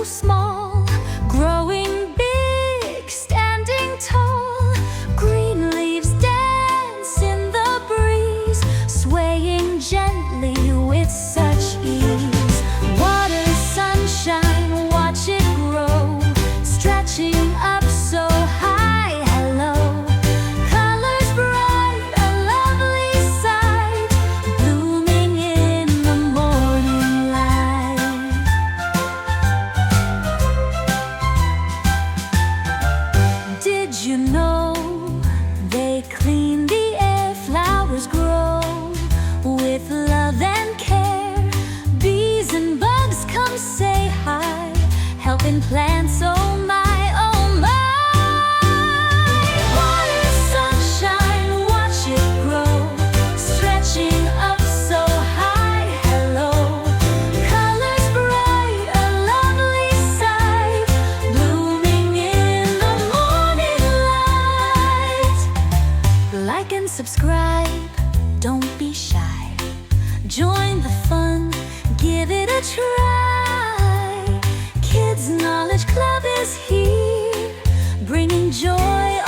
small, growing big, standing tall. Green leaves dance in the breeze, swaying gently with such ease. Water, sunshine, watch it grow, stretching up so high. Hello, colors bright, a lovely sight, blooming in the morning light. Did you know they clean the air? Flowers grow with love and care. Bees and bugs come say hi, helping plants, oh my, oh my. Water, sunshine, watch it grow, stretching up so high. Hello, colors bright, a lovely sight, blooming in the morning light. Like and subscribe, don't be shy. Join the fun, give it a try. Kids Knowledge Club is here, bringing joy